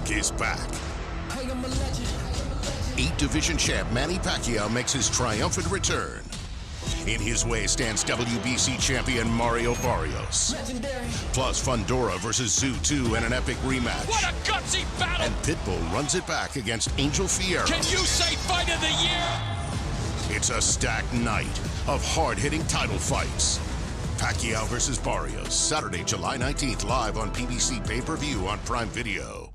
Pac is back. 8-division champ Manny Pacquiao makes his triumphant return. In his way stands WBC champion Mario Barrios. Plus Fundora versus Zoo 2 in an epic rematch. What a gutsy battle! And Pitbull runs it back against Angel Fierro. Can you say fight of the year? It's a stacked night of hard-hitting title fights. Pacquiao versus Barrios, Saturday, July 19th, live on PBC pay-per-view on Prime Video.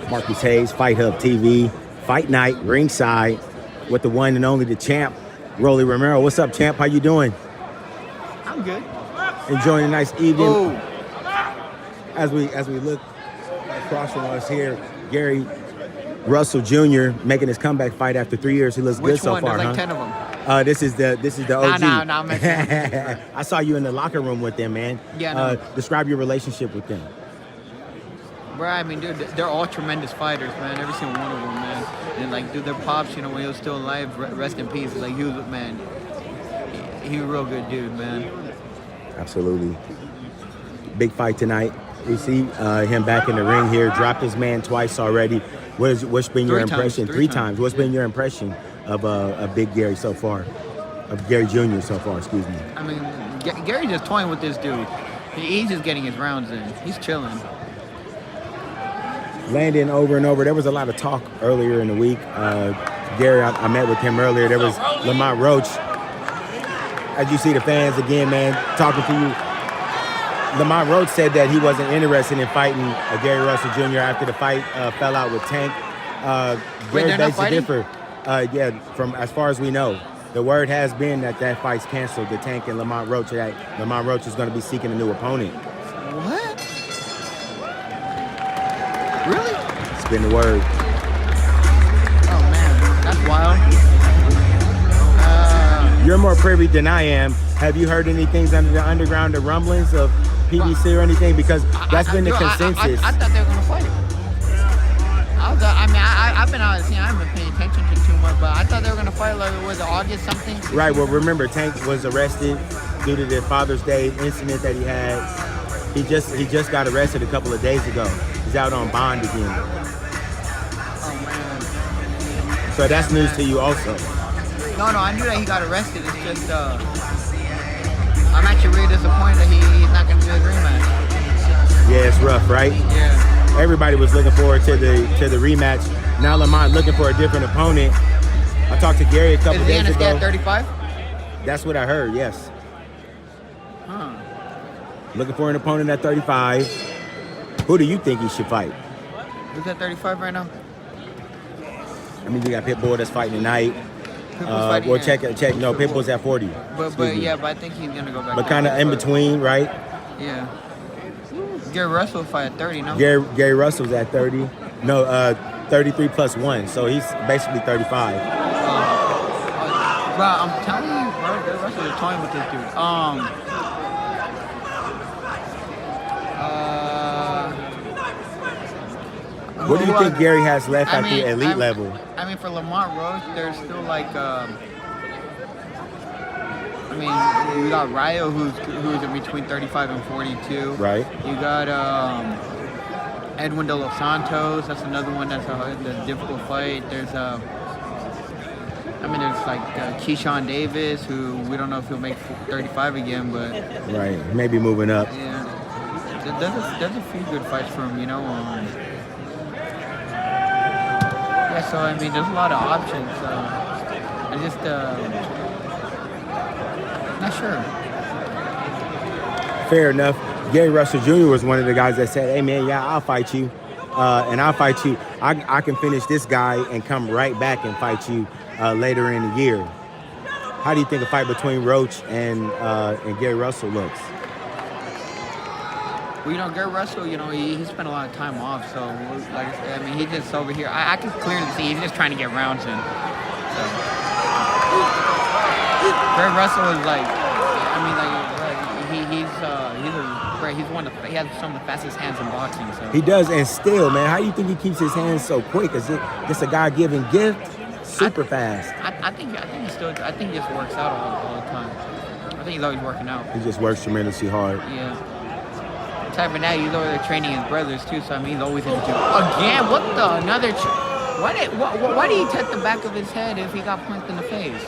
Marcus Hayes, Fight Hub TV, Fight Night, ringside, with the one and only, the champ, Rolly Romero. What's up, champ? How you doing? I'm good. Enjoying a nice evening. Oh. As we look across from us here, Gary Russell Jr. making his comeback fight after 3 years. He looks good so far, There's like huh? 10 of them. This is the OG. No, I'm messing. I saw you in the locker room with them, man. Yeah, no. Describe your relationship with them. Bro, I mean, dude, they're all tremendous fighters, man. Every single one of them, man. And like, dude, their pops, you know, when he was still alive, rest in peace. Like, he was, man, he was a real good dude, man. Absolutely. Big fight tonight. We see him back in the ring here. Dropped his man twice already. What's been your impression? Three times. What's been your impression of Big Gary so far? Of Gary Jr. so far, excuse me. I mean, Gary's just toying with this dude. He's just getting his rounds in. He's chilling. Landing over and over. There was a lot of talk earlier in the week. Gary, I met with him earlier. There was Lamont Roach. As you see the fans again, man, talking to you. Lamont Roach said that he wasn't interested in fighting Gary Russell Jr. after the fight fell out with Tank. Gary begs to differ. Yeah, from as far as we know. The word has been that fight's canceled, the Tank and Lamont Roach. That Lamont Roach is going to be seeking a new opponent. What? Really? It's been the word. Oh, man. That's wild. You're more privy than I am. Have you heard anything under the underground, the rumblings of PBC or anything? Because that's been the consensus. I thought they were going to fight it. I've been out of the scene. I haven't been paying attention to too much, but I thought they were going to fight, like, was it August something? Right. Well, remember, Tank was arrested due to the Father's Day incident that he had. He just got arrested a couple of days ago. He's out on bond again. Oh, man. So that's news to you also. No, I knew that he got arrested. It's just, I'm actually really disappointed that he's not going to do his rematch. Yeah, it's rough, right? Yeah. Everybody was looking forward to the rematch. Now Lamont looking for a different opponent. I talked to Gary a couple days ago. Is he at 35? That's what I heard, yes. Huh. Looking for an opponent at 35. Who do you think he should fight? Who's at 35 right now? I mean, you got Pitbull that's fighting tonight. Fighting check. No, Pitbull's at 40. But I think he's gonna go back. But kind of in between, right? Yeah. Gary Russell fight at 30, no? Gary Russell's at 30. No, 33 plus 1, so he's basically 35. Bro, I'm telling you, bro, Gary Russell is toying with this dude. What do you think Gary has left at the elite level? I mean, for Lamont Roach, there's still like, we got Ryo, who's in between 35 and 42. Right. You got Edwin De Los Santos. That's another one that's a difficult fight. There's there's like Keyshawn Davis, who we don't know if he'll make 35 again, but right, maybe moving up. Yeah. There's a few good fights for him, you know. Yeah, so I mean, there's a lot of options. I just not sure. Fair enough. Gary Russell Jr. was one of the guys that said, "Hey man, yeah, I'll fight you, and I'll fight you. I can finish this guy and come right back and fight you later in the year." How do you think a fight between Roach and Gary Russell looks? Well, you know, Gary Russell, you know, he spent a lot of time off, so, like I said, I mean, he's just over here. I can clearly see he's just trying to get rounds in. So. Gary Russell is like, he has some of the fastest hands in boxing. So. He does, and still, man, how do you think he keeps his hands so quick? Is it just a God-given gift? Super fast. I think he just works out all the time. I think he's always working out. He just works tremendously hard. Yeah. Type of now, he's over there training his brothers too, so I mean, he's always in the gym. Again, what the? Another. Why did he touch the back of his head if he got punched in the face?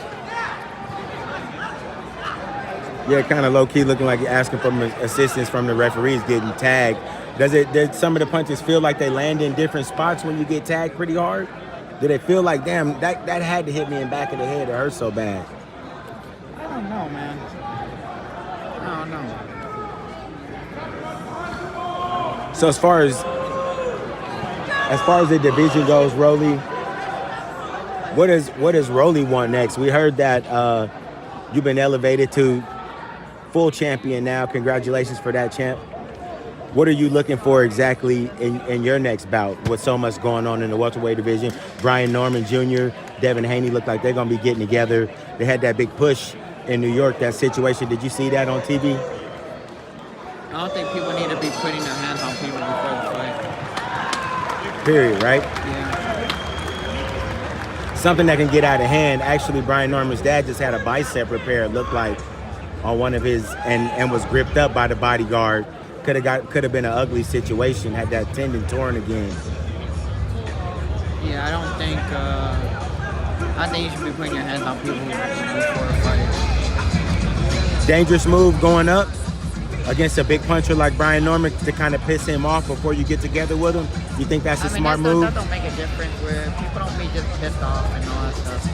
Yeah, kind of low key looking like you're asking for assistance from the referees getting tagged. Does some of the punches feel like they land in different spots when you get tagged pretty hard? Do they feel like, damn, that had to hit me in the back of the head? It hurt so bad. I don't know, man. I don't know. So as far as the division goes, Rolly, what does Rolly want next? We heard that you've been elevated to full champion now. Congratulations for that, champ. What are you looking for exactly in your next bout with so much going on in the welterweight division? Brian Norman Jr., Devin Haney look like they're going to be getting together. They had that big push in New York, that situation. Did you see that on TV? I don't think people need to be putting their hands on people before the fight. Period, right? Yeah. Something that can get out of hand. Actually, Brian Norman's dad just had a bicep repair, it looked like, on one of his, and was gripped up by the bodyguard. Could have been an ugly situation, had that tendon torn again. Yeah, I think you should be putting your hands on people before a fight. Dangerous move going up against a big puncher like Brian Norman to kind of piss him off before you get together with him. You think that's a smart move? That don't make a difference where people don't be just pissed off and all that stuff.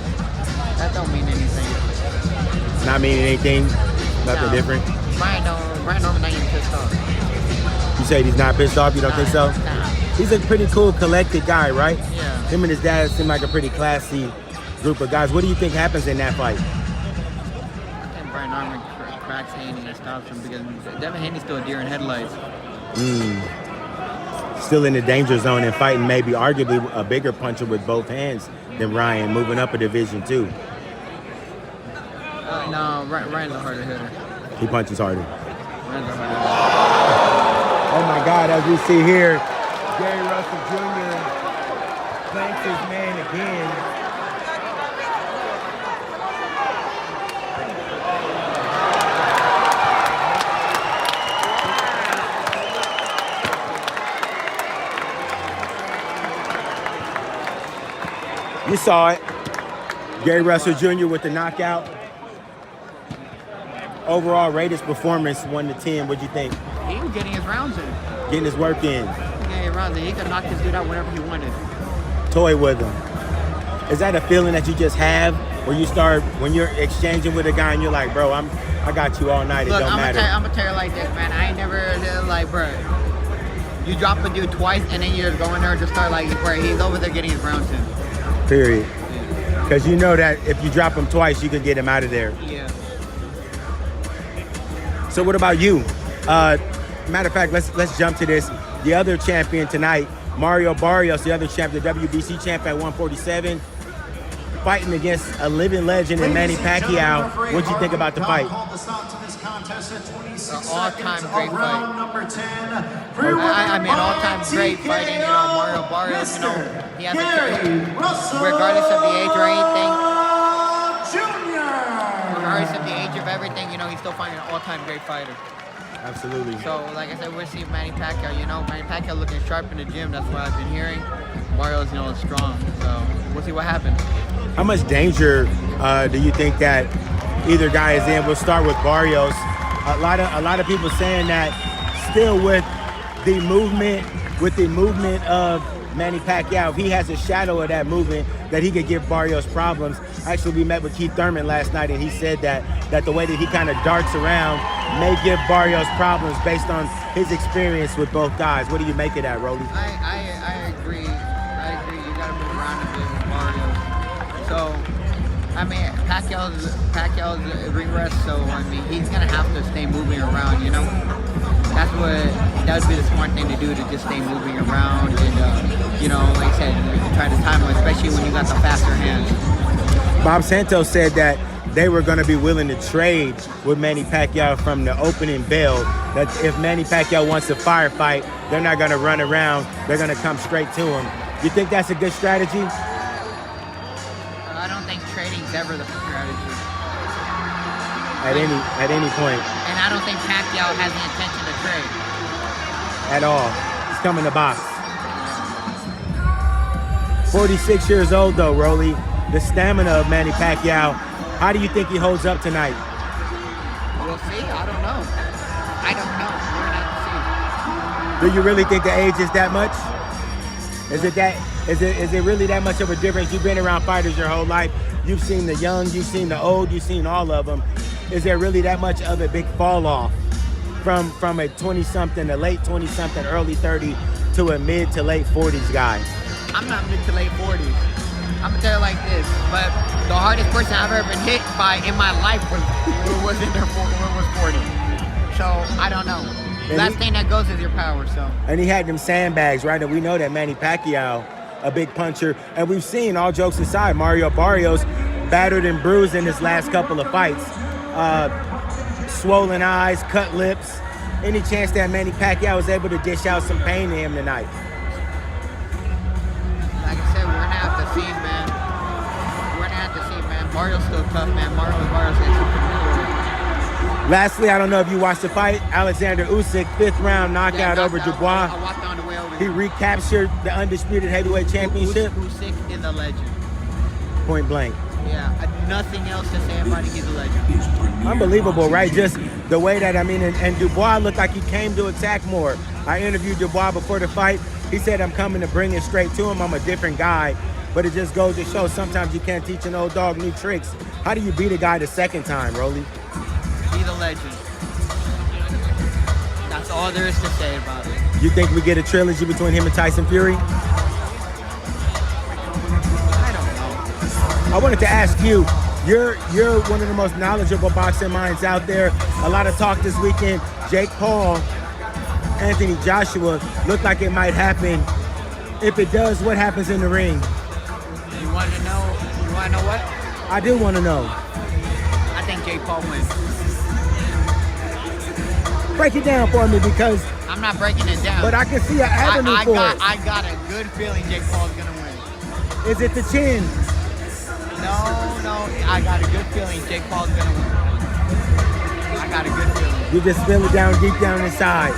That don't mean anything. Not meaning anything? Nothing different? Brian Norman not even pissed off. You say he's not pissed off? You don't think so? Nah. He's a pretty cool, collected guy, right? Yeah. Him and his dad seem like a pretty classy group of guys. What do you think happens in that fight? I think Brian Norman cracks Haney and stops him because Devin Haney's still a deer in headlights. Still in the danger zone and fighting maybe arguably a bigger puncher with both hands than Ryan, moving up a division too. No, Ryan's a harder hitter. He punches harder. Ryan's a harder hitter. Oh my God, as we see here, Gary Russell Jr. planks his man again. You saw it. Gary Russell Jr. with the knockout. Overall rated performance 1-10. What'd you think? He was getting his rounds in. Getting his work in. Getting his rounds in. He could knock this dude out whenever he wanted. Toy with him. Is that a feeling that you just have where you start, when you're exchanging with a guy and you're like, bro, I got you all night. It don't matter. I'm gonna tell you like this, man. I ain't never like, bro. You drop a dude twice and then you just go in there and just start like, bro, he's over there getting his rounds in. Period. Because you know that if you drop him twice, you can get him out of there. Yeah. So what about you? Matter of fact, let's jump to this. The other champion tonight, Mario Barrios, the other champion, the WBC champ at 147, fighting against a living legend in Manny Pacquiao. What did you think about the fight? All-time great fight. I mean, all-time great fighting. You know, Mario Barrios. You know, he has regardless of the age or anything. Regardless of the age of everything, you know, he's still fighting an all-time great fighter. Absolutely. So, like I said, we'll see Manny Pacquiao. You know, Manny Pacquiao looking sharp in the gym. That's what I've been hearing. Barrios, you know, is strong. So, we'll see what happens. How much danger do you think that either guy is in? We'll start with Barrios. A lot of people saying that still with the movement of Manny Pacquiao, if he has a shadow of that movement, that he could give Barrios problems. Actually, we met with Keith Thurman last night, and he said that the way that he kind of darts around may give Barrios problems based on his experience with both guys. What do you make of that, Rolly? I agree. You got to move around a bit with Barrios. So, I mean, Pacquiao's a ring rest, so I mean, he's gonna have to stay moving around. You know, that would be the smart thing to do, to just stay moving around and you know, like I said, try to time him, especially when you got the faster hands. Bob Santos said that they were going to be willing to trade with Manny Pacquiao from the opening bell. That if Manny Pacquiao wants a firefight, they're not going to run around. They're going to come straight to him. You think that's a good strategy? I don't think trading's ever the strategy. at any point. And I don't think Pacquiao has the intention to trade. At all. He's coming to box. 46 years old though, Rolly. The stamina of Manny Pacquiao. How do you think he holds up tonight? We'll see. I don't know. We're gonna have to see. Do you really think the age is that much? Is it really that much of a difference? You've been around fighters your whole life. You've seen the young, you've seen the old, you've seen all of them. Is there really that much of a big fall off from a 20-something, a late 20-something, early 30 to a mid to late 40s guy? I'm not mid to late 40s. I'm gonna tell you like this, but the hardest person I've ever been hit by in my life was 40. So I don't know. Last thing that goes is your power. So. And he had them sandbags, right? And we know that Manny Pacquiao, a big puncher, and we've seen, all jokes aside, Mario Barrios battered and bruised in his last couple of fights. Swollen eyes, cut lips. Any chance that Manny Pacquiao was able to dish out some pain to him tonight? Like I said, we're gonna have to see, man. Mario's still tough, man. Mario's Lastly, I don't know if you watched the fight. Oleksandr Usyk, 5th round knockout over Dubois. I walked on the way over here. He recaptured the undisputed heavyweight championship. Usyk is a legend. Point blank. Yeah, nothing else to say about it. He's a legend. Unbelievable, right? Just the way that, and Dubois looked like he came to attack more. I interviewed Dubois before the fight. He said, I'm coming to bring it straight to him. I'm a different guy. But it just goes to show sometimes you can't teach an old dog new tricks. How do you beat a guy the second time, Rolly? He's a legend. That's all there is to say about it. You think we get a trilogy between him and Tyson Fury? I don't know. I wanted to ask you, you're one of the most knowledgeable boxing minds out there. A lot of talk this weekend. Jake Paul, Anthony Joshua, look like it might happen. If it does, what happens in the ring? You want to know what? I do want to know. I think Jake Paul wins. Break it down for me, because I'm not breaking it down. But I can see an avenue for it. I got a good feeling Jake Paul's gonna win. Is it the chin? No. I got a good feeling Jake Paul's gonna win. I got a good feeling. You just feel it down deep down inside.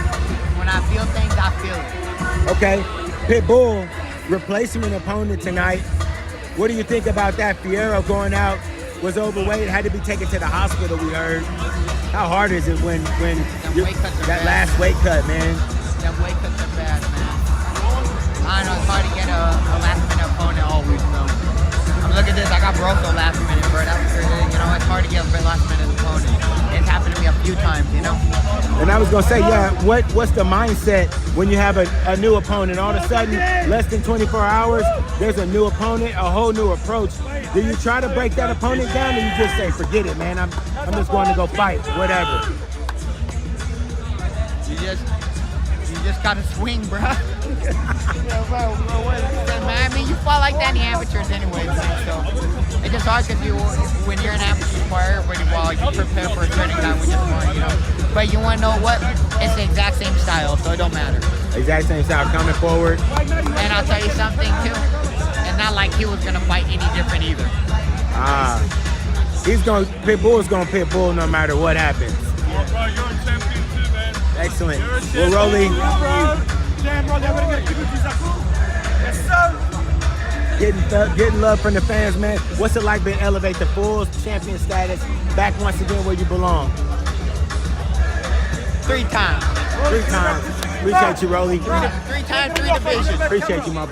When I feel things, I feel it. Okay. Pitbull replacing an opponent tonight. What do you think about that? Fierro going out, was overweight, had to be taken to the hospital, we heard. How hard is it when that last weight cut, man? Them weight cuts are bad, man. I know, it's hard to get a last minute opponent always, so. Look at this, I got Barroso last minute, bro. It's hard to get a last minute opponent. It's happened to me a few times, And I was gonna say, what's the mindset when you have a new opponent? All of a sudden, less than 24 hours, there's a new opponent, a whole new approach. Do you try to break that opponent down, or you just say, forget it, man, I'm just going to go fight, whatever? You just gotta swing, bro. You fall like that in the amateurs anyway, man. So it's just hard because when you're an amateur player, you prepare for a certain guy when you're more, But you want to know what? It's the exact same style, so it don't matter. Exact same style, coming forward. And I'll tell you something too. It's not like he was gonna fight any different either. Pitbull's gonna Pitbull no matter what happens. Well, bro, you're a champion too, man. Excellent. Well, Rolly. Yes, sir. Getting love from the fans, man. What's it like being elevate the full champion status back once again where you belong? 3 times. 3 times. Appreciate you, Rolly. 3 times, 3 divisions. Appreciate you, my boy.